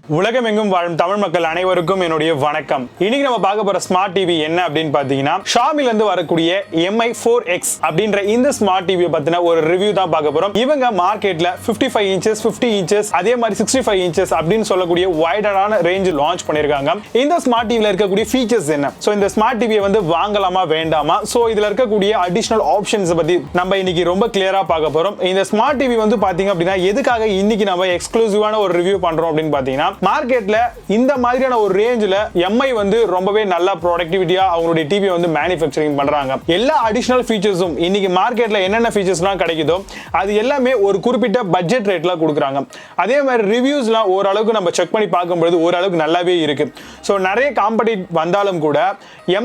உலகமெங்கும் வாழும் தமிழ் மக்கள் அனைவருக்கும் என்னுடைய வணக்கம். இன்னைக்கு நம்ம பார்க்க போற ஸ்மார்ட் டிவி என்ன அப்படின்னு பாத்தீங்கன்னா, ஷாமில இருந்து வரக்கூடிய MI 4X அப்படின்ற இந்த ஸ்மார்ட் டிவியை பத்தின ஒரு ரிவ்யூ தான் பார்க்க போறோம். இவங்க மார்க்கெட்ல 55 இன்ச்சஸ் 50 இன்ச்சஸ் அதே மாதிரி 65 இன்ச்சஸ் அப்படின்னு சொல்லக்கூடிய வைடரான ரேஞ்ச் லான்ச் பண்ணிருக்காங்க. இந்த ஸ்மார்ட் டிவில இருக்கக்கூடிய ஃபீச்சர்ஸ் என்ன, சோ இந்த ஸ்மார்ட் டிவியை வந்து வாங்கலாமா வேண்டாமா, சோ இதுல இருக்கக்கூடிய அடிஷனல் ஆப்ஷன்ஸ் பத்தி நம்ம இன்னைக்கு ரொம்ப கிளியரா பார்க்க போறோம். இந்த ஸ்மார்ட் டிவி வந்து பாத்தீங்க அப்படின்னா எதுக்காக இன்னைக்கு நம்ம எக்ஸ்க்ளூசிவான ஒரு ரிவ்யூ பண்றோம் அப்படின்னு பாத்தீங்கன்னா, மார்க்கெட்ல இந்த மாதிரியான ஒரு ரேஞ்சில MI வந்து ரொம்பவே நல்ல ப்ரொடக்டிவிட்டியா அவங்களுடைய டிவி வந்து மேனுஃபேக்சரிங் பண்றாங்க. எல்லா அடிஷனல் ஃபீச்சர்ஸும் இன்னைக்கு மார்க்கெட்ல என்னென்ன ஃபீச்சர்ஸ்லாம் கிடைக்குதோ அது எல்லாமே ஒரு குறிப்பிட்ட பட்ஜெட் ரேட்ல கொடுக்குறாங்க. அதே மாதிரி ரிவ்யூஸ்லாம் ஓரளவுக்கு நம்ம செக் பண்ணி பார்க்கும்போது ஓரளவுக்கு நல்லாவே இருக்கு. ஸோ நிறைய காம்படிட் வந்தாலும் கூட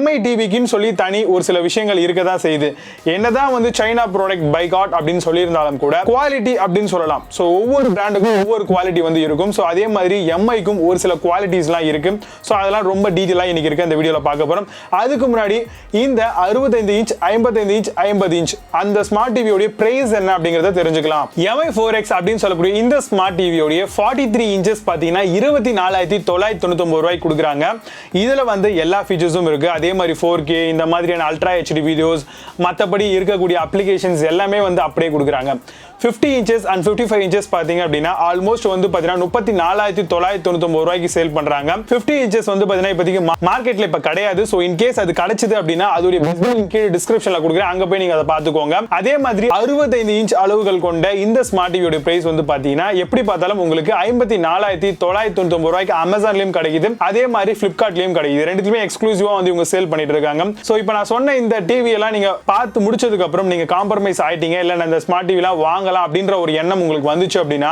MI டிவிக்குன்னு சொல்லி தனி ஒரு சில விஷயங்கள் இருக்க தான் செய்யுது. என்னதான் வந்து சைனா ப்ராடக்ட் பைகாட் அப்படின்னு சொல்லியிருந்தாலும் கூட குவாலிட்டி அப்படின்னு சொல்லலாம். ஸோ ஒவ்வொரு பிராண்டுக்கும் ஒவ்வொரு குவாலிட்டி வந்து இருக்கும். ஸோ அதே மாதிரி MIக்கும் ஒரு சில குவாலிட்டிஸ்லாம் இருக்கு. ஸோ அதெல்லாம் ரொம்ப டீட்டெயிலாக இன்னைக்கு இருக்க இந்த வீடியோவில் பார்க்க போகிறோம். அதுக்கு முன்னாடி இந்த 65 இன்ச் 55 இன்ச் 50 இன்ச் அந்த ஸ்மார்ட் டிவியோடைய பிரைஸ் என்ன அப்படிங்கிறத தெரிஞ்சுக்கலாம். MI 4X அப்படின்னு சொல்லக்கூடிய இந்த ஸ்மார்ட் டிவியோடைய 43 இன்ச்சஸ் பார்த்தீங்கன்னா 24,999 ரூபாய்க்கு கொடுக்குறாங்க. இதில் வந்து எல்லா ஃபீச்சர்ஸும் இருக்கு. அதே மாதிரி 4K இந்த மாதிரியான அல்ட்ரா HD வீடியோஸ் மற்றபடி இருக்கக்கூடிய அப்ளிகேஷன்ஸ் எல்லாமே வந்து அப்படியே கொடுக்குறாங்க. 50 இன்ச்சஸ் அண்ட் 55 இன்ச்சஸ் பார்த்தீங்க அப்படின்னா ஆல்மோஸ்ட் வந்து பார்த்தீங்கன்னா 34,999 ரூபாய்க்கு சேல் பண்றாங்க. 50 இன்ச்சஸ் வந்து பார்த்தீங்கன்னா இப்போதைக்கு மார்க்கெட்ல இப்போ கிடையாது. ஸோ இன்கேஸ் அது கிடைச்சது அப்படின்னா அதோடைய கீழே டிஸ்கிரிப்ஷன்ல கொடுக்குறேன், அங்க போய் நீங்க அதை பார்த்துக்கோங்க. அதே மாதிரி 65 இன்ச் அளவுகள் கொண்ட இந்த ஸ்மார்ட் டிவியோட பிரைஸ் வந்து பார்த்தீங்கன்னா எப்படி பார்த்தாலும் உங்களுக்கு 54,999 ரூபாய்க்கு அமேசான்லயும் கிடைக்குது, அதே மாதிரி பிளிப்கார்ட்லயும் கிடைக்குது. ரெண்டுத்துலயுமே எக்ஸ்க்ளூசிவா வந்து இவங்க சேல் பண்ணிட்டு இருக்காங்க. ஸோ இப்போ நான் சொன்ன இந்த டிவி எல்லாம் நீங்க பார்த்து முடிச்சதுக்கு அப்புறம் நீங்க காம்ப்ரமைஸ் ஆயிட்டீங்க, இல்ல இந்த ஸ்மார்ட் டிவி எல்லாம் வாங்க அப்படின்ற ஒரு எண்ணம் உங்களுக்கு வந்துச்சு அப்படின்னா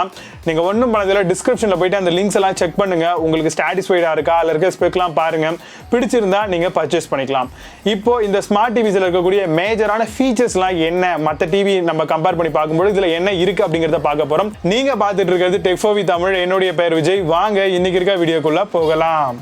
நீங்க ஒண்ணும் பண்ணதில்ல, டிஸ்கிரிப்ஷன்ல போயிட்டு அந்த லிங்க்ஸ் எல்லாம் செக் பண்ணுங்க. உங்களுக்கு சாட்டிஸ்ஃபைடா இருக்கா, அதுல இருக்க ஸ்பெக்லாம் பாருங்க, பிடிச்சிருந்தா நீங்க பர்ச்சேஸ் பண்ணிக்கலாம். இப்போ இந்த ஸ்மார்ட் டிவிஸ்ல இருக்கக்கூடிய மேஜரான ஃபீச்சர்ஸ்லாம் என்ன, மற்ற டிவி நம்ம கம்பேர் பண்ணி பார்க்கும்போது இதுல என்ன இருக்கு அப்படிங்கறத பார்க்க போறோம். நீங்க பார்த்துட்டு இருக்கிறது டெக்ஃபோவி தமிழ். என்னுடைய பெயர் விஜய். வாங்க இன்னைக்கு இருக்க வீடியோக்குள்ள போகலாம்.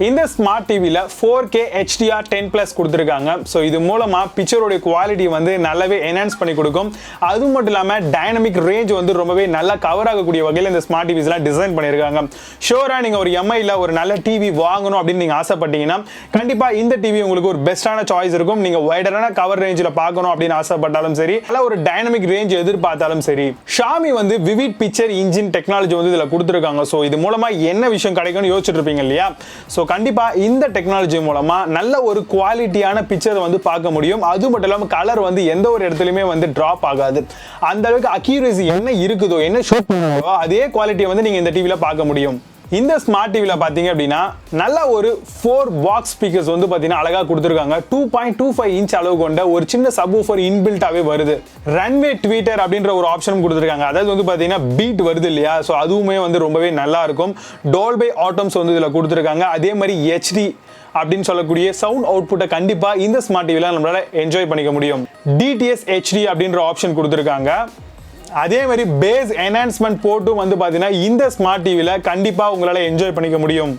இந்த ஸ்மார்ட் டிவில 4K HDR 10+ கொடுத்திருக்காங்க. ஸோ இது மூலமா பிக்சரோட குவாலிட்டி வந்து நல்லாவே என்ஹான்ஸ் பண்ணி கொடுக்கும். அது மட்டும் இல்லாம டைனமிக் ரேஞ்ச் வந்து ரொம்பவே நல்லா கவர் ஆகக்கூடிய வகையில் இந்த ஸ்மார்ட் டிவிஸ்லாம் டிசைன் பண்ணியிருக்காங்க. ஷோரா நீங்க ஒரு MIல ஒரு நல்ல டிவி வாங்கணும் அப்படின்னு நீங்க ஆசைப்பட்டீங்கன்னா கண்டிப்பா இந்த டிவி உங்களுக்கு ஒரு பெஸ்டான சாய்ஸ் இருக்கும். நீங்க வைடரான கவர் ரேஞ்சில் பார்க்கணும் அப்படின்னு ஆசைப்பட்டாலும் சரி, நல்ல ஒரு டைனமிக் ரேஞ்ச் எதிர்பார்த்தாலும் சரி, ஷாமி வந்து விவிட் பிக்சர் இன்ஜின் டெக்னாலஜி வந்து இதுல கொடுத்திருக்காங்க. ஸோ இது மூலமா என்ன விஷயம் கிடைக்கும்னு யோசிச்சுட்டு இருப்பீங்க இல்லையா? ஸோ கண்டிப்பா இந்த டெக்னாலஜி மூலமா நல்ல ஒரு குவாலிட்டியான பிக்சர் வந்து பார்க்க முடியும். அது மட்டும் இல்லாம கலர் வந்து எந்த ஒரு இடத்துலயுமே வந்து டிராப் ஆகாது. அந்த அளவுக்கு அக்யூரசி என்ன இருக்குதோ, என்ன ஷூட் பண்ணுவோ அதே குவாலிட்டியை வந்து நீங்க இந்த டிவில பார்க்க முடியும். இந்த ஸ்மார்ட் டிவில பாத்தீங்க அப்படின்னா நல்ல ஒரு 4 பாக்ஸ் ஸ்பீக்கர்ஸ் வந்து பாத்தீங்கன்னா அழகா கொடுத்திருக்காங்க. 2.25 இன்ச் அளவு கொண்ட ஒரு சின்ன சப்வூஃபர் இன்பில்ட்டாவே வருது. ரன்வே ட்வீட்டர் அப்படின்ற ஒரு ஆப்ஷன் கொடுத்திருக்காங்க. அதாவது வந்து பாத்தீங்கன்னா பீட் வருது இல்லையா, சோ அதுவுமே வந்து ரொம்பவே நல்லா இருக்கும். டால்பை ஆட்டம்ஸ் வந்து இதுல கொடுத்திருக்காங்க. அதே மாதிரி HD அப்படின்னு சொல்லக்கூடிய சவுண்ட் அவுட்புட்டை கண்டிப்பா இந்த ஸ்மார்ட் டிவில நம்மளால என்ஜாய் பண்ணிக்க முடியும். DTS HD அப்படின்ற ஆப்ஷன் கொடுத்திருக்காங்க. அதே மாதிரி பேஸ் என்ஹான்ஸ்மெண்ட் போர்ட்டும் வந்து பாத்தீங்கன்னா இந்த ஸ்மார்ட் டிவில கண்டிப்பா உங்களால என்ஜாய் பண்ணிக்க முடியும்.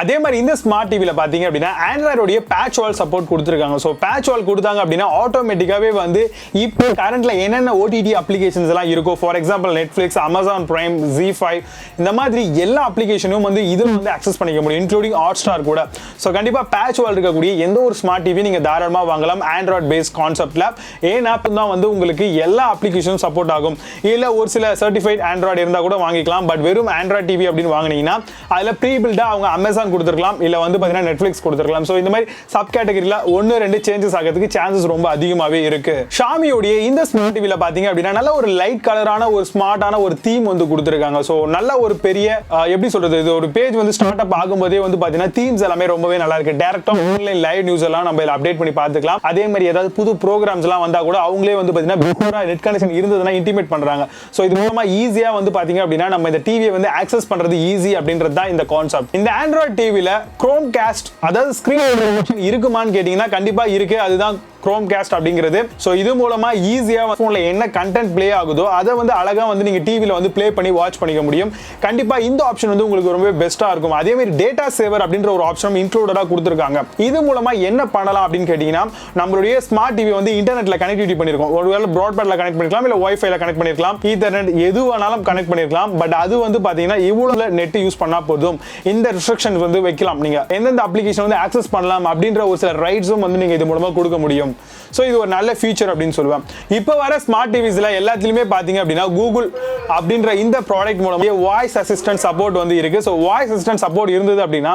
அதே மாதிரி இந்த ஸ்மார்ட் டிவில பாத்தீங்க அப்படின்னா ஆண்ட்ராய்டோட பேட்ச் வால் சப்போர்ட் கொடுத்திருக்காங்க. ஸோ பேட்ச் வால் கொடுத்தாங்க அப்படின்னா ஆட்டோமேட்டிக்காவே வந்து இப்போ கரண்ட்ல என்னென்ன OTT அப்ளிகேஷன்ஸ் எல்லாம் இருக்கோ, for example Netflix, Amazon prime, Z5 இந்த மாதிரி எல்லா அப்ளிகேஷனும் வந்து இதில் வந்து அக்சஸ் பண்ணிக்க முடியும், இன்க்ளூடிங் ஹாட்ஸ்டார் கூட. ஸோ கண்டிப்பா பேட்ச் வால் இருக்கக்கூடிய எந்த ஒரு ஸ்மார்ட் டிவி நீங்க தாராளமா வாங்கலாம் ஆண்ட்ராய்ட் பேஸ்ட் கான்செப்ட்ல. ஏன்னா தான் வந்து உங்களுக்கு எல்லா அப்ளிகேஷனும் சப்போர்ட் ஆகும். இல்ல ஒரு சில சர்டிஃபைட் ஆண்ட்ராய்டு இருந்தா கூட வாங்கிக்கலாம். பட் வெறும் ஆண்ட்ராய்ட் டிவி அப்படின்னு வாங்கினீங்கன்னா அதுல ப்ரீ பில்டா அவங்க அமேசான் கொடுத்திருக்கலாம், இல்ல வந்து பாத்தீங்கன்னா நெட்ஃபிளிக்ஸ் கொடுத்திருக்கலாம். சோ இந்த மாதிரி சப் கேட்டகரியில 1-2 சேஞ்சஸ் ஆகிறதுக்கு சான்சஸ் ரொம்ப அதிகமாவே இருக்கு. ஷாமியோட இந்த ஸ்மார்ட் டிவில பாத்தீங்க அப்படின்னா நல்ல ஒரு லைட் கலரான ஒரு ஸ்மார்ட்டான ஒரு தீம் வந்து கொடுத்திருக்காங்க. சோ நல்ல ஒரு பெரிய எப்படி சொல்றது, இது ஒரு பேஜ் வந்து ஸ்டார்ட் அப் ஆகும்போதே வந்து பாத்தீங்கன்னா தீம்ஸ் எல்லாமே ரொம்பவே நல்லா இருக்கு. டைரக்டா ஆன்லைன் லைவ் நியூஸ் எல்லாம் நம்ம இதில் அப்டேட் பண்ணி பார்த்துக்கலாம். அதே மாதிரி ஏதாவது புது ப்ரோக்ராம்ஸ் எல்லாம் வந்தா கூட அவங்களே வந்து பாத்தீங்கன்னா பிஃபோரா நெட் கனெக்ஷன் இருந்ததுன்னா இன்டிமேட் பண்றாங்க. சோ இது மூலமா ஈஸியா வந்து பாத்தீங்க அப்படின்னா நம்ம இந்த டிவியை வந்து ஆக்சஸ் பண்றது ஈஸி அப்படின்றது தான் இந்த கான்செப்ட். இந்த ஆண்ட்ராய்ட் டிவில Chromecast அதாவது ஸ்கிரீன் இருக்குமான்னு கேட்டீங்கன்னா கண்டிப்பா இருக்கு. அதுதான் Chromecast அப்படிங்கிறது. ஸோ இது மூலமா ஈஸியா ஃபோன்ல என்ன கண்டென்ட் ப்ளே ஆகுதோ அதை வந்து அழகா வந்து நீங்க டிவில வந்து ப்ளே பண்ணி வாட்ச் பண்ணிக்க முடியும். கண்டிப்பா இந்த ஆப்ஷன் வந்து உங்களுக்கு ரொம்ப பெஸ்டா இருக்கும். அதே மாதிரி டேட்டா சேவர் அப்படின்ற ஒரு ஆப்ஷன் இன்க்ளூடடா கொடுத்திருக்காங்க. இது மூலமா என்ன பண்ணலாம் அப்படின்னு கேட்டீங்கன்னா நம்மளுடைய ஸ்மார்ட் டிவி வந்து இன்டர்நெட்ல கனெக்டிவிட்டி பண்ணிருக்கோம். ஒருவேளை பிராட்பேண்ட்ல கனெக்ட் பண்ணிருக்கலாம், இல்ல வைஃபைல கனெக்ட் பண்ணிருக்கலாம், ஈத்தர்நெட் எது வேணாலும் கனெக்ட் பண்ணிருக்கலாம். பட் அது வந்து பாத்தீங்கன்னா இவ்வளவு நெட் யூஸ் பண்ணா போதும். இந்த ரெஸ்ட்ரிக்ஷன்ஸ் வந்து வைக்கலாம். நீங்க எந்தெந்த அப்ளிகேஷன் வந்து ஆக்சஸ் பண்ணலாம் அப்படின்ற ஒரு சில ரைட்ஸும் வந்து நீங்க இது மூலமா கொடுக்க முடியும். சோ இது ஒரு நல்ல ஃபீச்சர் அப்படின்னு சொல்லுவேன். இப்போ வர ஸ்மார்ட் டிவிஸ்ல எல்லாத்துலயுமே பாத்தீங்க அப்படின்னா கூகுள் அப்படின்ற இந்த ப்ராடக்ட் மூலமா வாய்ஸ் அசிஸ்டன்ட் சப்போர்ட் வந்து இருக்கு. சோ வாய்ஸ் அசிஸ்டன்ட் சப்போர்ட் இருந்தது அப்படின்னா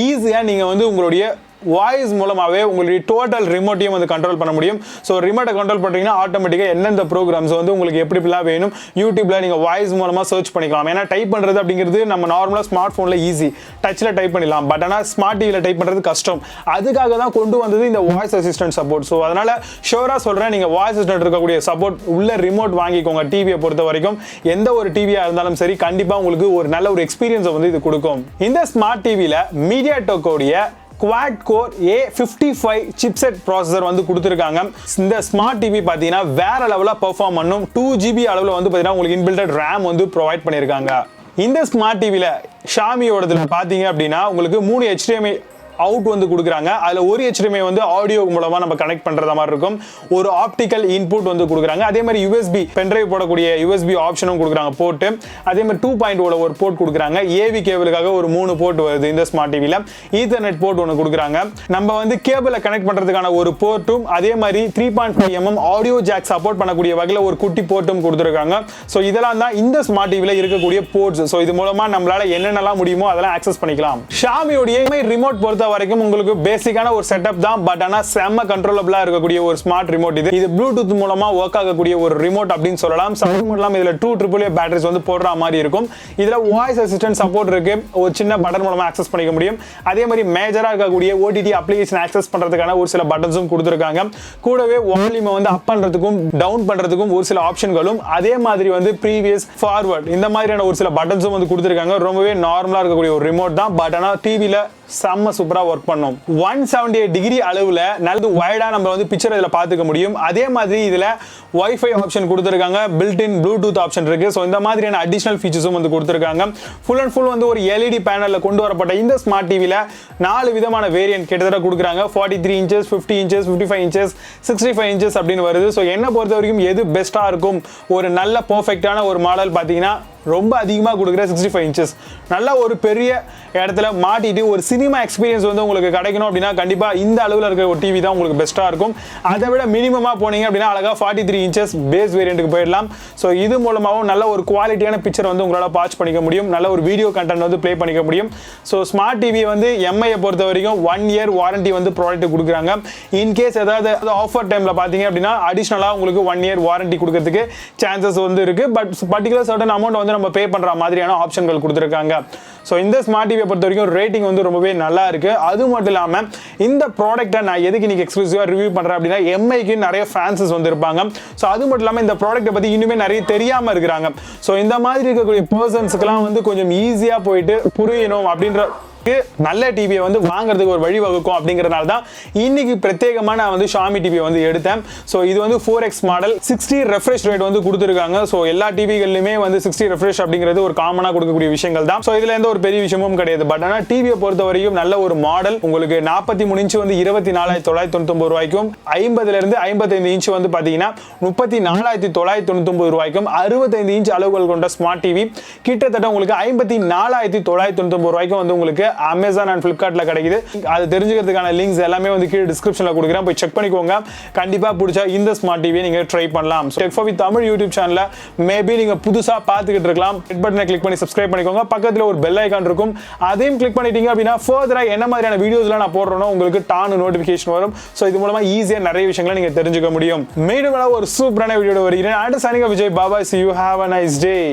ஈஸியா நீங்க வந்து உங்களுடைய வாய்ஸ் மூலமாவே உங்களுடைய டோட்டல் ரிமோட்டையும் வந்து கண்ட்ரோல் பண்ண முடியும். ஸோ ரிமோட்டை கண்ட்ரோல் பண்ணுறீங்கன்னா ஆட்டோமேட்டிக்காக எந்தெந்த ப்ரோக்ராம்ஸ் வந்து உங்களுக்கு எப்படிலாம் வேணும் யூடியூப்ல நீங்கள் வாய்ஸ் மூலமாக சர்ச் பண்ணிக்கலாம். ஏன்னா டைப் பண்ணுறது அப்படிங்கிறது நம்ம நார்மலாக ஸ்மார்ட் ஃபோனில் ஈஸி, டச்சில் டைப் பண்ணிடலாம். பட் ஆனால் ஸ்மார்ட் டிவியில் டைப் பண்ணுறது கஷ்டம். அதுக்காக தான் கொண்டு வந்தது இந்த வாய்ஸ் அசிஸ்டன்ட் சப்போர்ட். ஸோ அதனால ஷோராக சொல்கிறேன், நீங்கள் வாய்ஸ் அசிஸ்டன்ட் இருக்கக்கூடிய சப்போர்ட் உள்ள ரிமோட் வாங்கிக்கோங்க. டிவியை பொறுத்த வரைக்கும் எந்த ஒரு டிவியாக இருந்தாலும் சரி கண்டிப்பாக உங்களுக்கு ஒரு நல்ல ஒரு எக்ஸ்பீரியன்ஸை வந்து இது கொடுக்கும். இந்த ஸ்மார்ட் டிவியில் மீடியாடெக்கோடைய Quad Core A55 chipset processor வந்து கொடுத்திருக்காங்க. இந்த ஸ்மார்ட் டிவி பாத்தீங்கன்னா வேற லெவலா பெர்ஃபார்ம் பண்ணும். 2GB அளவுல வந்து பாத்தீங்கன்னா உங்களுக்கு இன்பில்ட் RAM வந்து ப்ரொவைட் பண்ணிருக்காங்க. இந்த ஸ்மார்ட் டிவில ஷாமியோடதுல பாத்தீங்க அப்படின்னா உங்களுக்கு 3 HDMI அவுட் வந்து கொடுக்குறாங்க. அதில் ஒரு HDMI வந்து ஆடியோ மூலமா நம்ம கனெக்ட் பண்ற மாதிரி இருக்கும். ஒரு ஆப்டிக்கல் இன்புட் வந்து கொடுக்குறாங்க. அதே மாதிரி USB பென்ட்ரைவ் போடக்கூடிய USB ஆப்ஷனும் கொடுக்குறாங்க போர்ட். அதே மாதிரி 2.0 ஒரு போர்ட் கொடுக்குறாங்க. AV கேபிளுக்காக ஒரு 3 போர்ட் வருது இந்த ஸ்மார்ட் டிவில. ஈத்தர்நெட் போர்ட் ஒன்று கொடுக்குறாங்க. நம்ம வந்து கேபிளை கனெக்ட் பண்றதுக்கான ஒரு போர்ட்டும் அதே மாதிரி 3.5mm ஆடியோ ஜாக் சப்போர்ட் பண்ணக்கூடிய வகையில் ஒரு குட்டி போர்ட்டும் கொடுத்துருக்காங்க. ஸோ இதெல்லாம் தான் இந்த ஸ்மார்ட் டிவில இருக்கக்கூடிய போர்ட்ஸ். ஸோ இது மூலமா நம்மளால என்னென்னலாம் முடியுமோ அதெல்லாம் ஆக்சஸ் பண்ணிக்கலாம். ஷாமியோடைய ரிமோட் பொறுத்த வரைக்கும் உங்களுக்கு பேசிக்கான ஒரு செட்டப் தான். பட் ஆனா செம்ம கண்ட்ரோலபிளா இருக்கக்கூடிய ஒரு ஸ்மார்ட் ரிமோட் இது. இது ப்ளூடூத் மூலமா ஒர்க் ஆகக்கூடிய ஒரு ரிமோட் அப்படின்னு சொல்லலாம். அது மட்டும் இல்லாம இதுல 2 AAA பேட்டரிஸ் வந்து போடுற மாதிரி இருக்கும். இதுல வாய்ஸ் அசிஸ்டன்ட் சப்போர்ட் இருக்கு. ஒரு சின்ன பட்டன் மூலமா ஆக்சஸ் பண்ணிக்க முடியும். அதே மாதிரி மேஜரா இருக்கக்கூடிய OTT அப்ளிகேஷன் ஆக்சஸ் பண்றதுக்கான ஒரு சில பட்டன்ஸும் கொடுத்திருக்காங்க. கூடவே வால்யூமை வந்து அப் பண்றதுக்கும் டவுன் பண்றதுக்கும் ஒரு சில ஆப்ஷன்களும் அதே மாதிரி வந்து ப்ரீவியஸ் ஃபார்வர்ட் இந்த மாதிரியான ஒரு சில பட்டன்ஸும் வந்து கொடுத்திருக்காங்க. ரொம்பவே நார்மலா இருக்கக்கூடிய ஒரு ரிமோட் தான். பட் ஆனா டிவில செம்ம சூப்பரா ஒர்க் பண்ணும். 178 டிகிரி அளவுல நல்லது வைடா நம்ம வந்து பிக்சர் இதுல பாத்துக்க முடியும். அதே மாதிரி இதுல வைஃபை ஆப்ஷன் கொடுத்திருக்காங்க. பில்ட் இன் ப்ளூடூத் ஆப்ஷன் இருக்கு. ஸோ இந்த மாதிரியான அடிஷனல் ஃபீச்சர்ஸும் வந்து கொடுத்திருக்காங்க. ஃபுல் அண்ட் ஃபுல் வந்து ஒரு LED பேனல்ல கொண்டு வரப்பட்ட இந்த ஸ்மார்ட் டிவில 4 விதமான வேரியன்ட் கிட்டத்தட்ட கொடுக்குறாங்க. 43 inches, 50 inches, 55 inches, 65 inches அப்படின்னு வருது. ஸோ என்ன பொறுத்த வரைக்கும் எது பெஸ்டா இருக்கும், ஒரு நல்ல பெர்ஃபெக்டான ஒரு மாடல் பாத்தீங்கன்னா ரொம்ப அதிகமாக கொடுக்குற 65 inches நல்ல ஒரு பெரிய இடத்துல மாட்டிட்டு ஒரு சினிமா எக்ஸ்பீரியன்ஸ் வந்து உங்களுக்கு கிடைக்கணும் அப்படின்னா கண்டிப்பா இந்த அளவில் இருக்கிற ஒரு டிவி தான் உங்களுக்கு பெஸ்டா இருக்கும். அதை விட மினிமமா போனீங்க அப்படின்னா அழகா 43 inches பேஸ் வேரியண்ட்டுக்கு போயிடலாம். ஸோ இது மூலமாகவும் நல்ல ஒரு குவாலிட்டியான பிக்சர் வந்து உங்களால் வாட்ச் பண்ணிக்க முடியும். நல்ல ஒரு வீடியோ கண்டென்ட் வந்து ப்ளே பண்ணிக்க முடியும். ஸோ ஸ்மார்ட் டிவி வந்து MI பொறுத்த வரைக்கும் 1 year வாரண்டி வந்து ப்ராடக்ட் கொடுக்குறாங்க. இன்கேஸ் ஏதாவது ஆஃபர் டைம்ல பார்த்தீங்க அப்படின்னா அடிஷனலாக உங்களுக்கு 1 year வாரண்டி கொடுக்கறதுக்கு சான்சஸ் வந்து இருக்கு. பட் பர்டிகுலர் சர்டன் அமௌண்ட் வந்து நம்ம பே பண்ற மாதிரியான ஆப்ஷன்கள் கொடுத்திருக்காங்க. சோ இந்த ஸ்மார்ட் டிவியை பொறுத்த வரைக்கும் ரேட்டிங் வந்து ரொம்பவே நல்லா இருக்கு. அது மட்டும் இல்லாம இந்த ப்ராடக்ட்டை நான் எதுக்கு இன்னைக்கு எக்ஸ்க்ளூசிவா ரிவ்யூ பண்றேன் அப்படின்னா MIக்கு நிறைய ஃபேன்ஸ் வந்து இருப்பாங்க. சோ அது மட்டும் இல்லாம இந்த ப்ராடக்ட்டை பத்தி இன்னுமே நிறைய தெரியாம இருக்காங்க. சோ இந்த மாதிரி இருக்கக்கூடிய பர்சன்ஸ்க்குலாம் வந்து கொஞ்சம் ஈஸியா போயிட்டு புரியணும் அப்படின்ற நல்ல டிவியை வந்து வாங்குறதுக்கு ஒரு வழி வகுக்கும் அப்படிங்கறதுனால தான் இன்னைக்கு பிரத்யேகமா நான் வந்து ஷாமி டிவியை வந்து எடுத்தேன். ஸோ இது வந்து 4X மாடல் 60 ரெஃப்ரெஷ் ரேட் வந்து கொடுத்துருக்காங்க. ஸோ எல்லா டிவிகள்லையுமே வந்து 60 ரெஃப்ரெஷ் அப்படிங்கிறது ஒரு காமனா கொடுக்கக்கூடிய விஷயங்கள் தான். ஸோ இதுல எந்த ஒரு பெரிய விஷயமும் கிடையாது. பட் ஆனால் டிவியை பொறுத்த வரைக்கும் நல்ல ஒரு மாடல் உங்களுக்கு 43 இன்ச் வந்து 24,999 ரூபாய்க்கும் 50ல இருந்து 55 இன்ச் வந்து பாத்தீங்கன்னா 34,999 ரூபாய்க்கும் 65 இன்ச் அளவுகள் கொண்ட ஸ்மார்ட் டிவி கிட்டத்தட்ட உங்களுக்கு 54,999 ரூபாய்க்கும் வந்து உங்களுக்கு அமேசான் அண்ட் பிளிப்கார்ட்ல கிடைக்குது. அது தெரிஞ்சுக்கிறதுக்கான லிங்க்ஸ் எல்லாமே வந்து கீழே டிஸ்கிரிப்ஷன்ல கொடுக்குறேன். போய் செக் பண்ணிக்கோங்க. கண்டிப்பா பிடிச்சா இந்த ஸ்மார்ட் டிவியை நீங்க ட்ரை பண்ணலாம். Tech for with Tamil YouTube சேனல்ல மேபி நீங்க புதுசா பார்த்துக்கிட்டு இருக்கலாம். ரெட் பட்டனை கிளிக் பண்ணி சப்ஸ்கிரைப் பண்ணிக்கோங்க. பக்கத்துல ஒரு பெல் ஐகான் இருக்கும். அதையும் கிளிக் பண்ணிட்டீங்க அப்படின்னா ஃபர்தரா என்ன மாதிரியான வீடியோஸ்லாம் நான் போடுறேனோ உங்களுக்கு டான் நோட்டிஃபிகேஷன் வரும். ஸோ இது மூலமா ஈஸியா நிறைய விஷயங்களை நீங்க தெரிஞ்சுக்க முடியும். மீண்டும் ஒரு சூப்பரான வீடியோ வருகிறேன். அடுத்த சனிங்க Vijay Baba. See you. Have a nice day.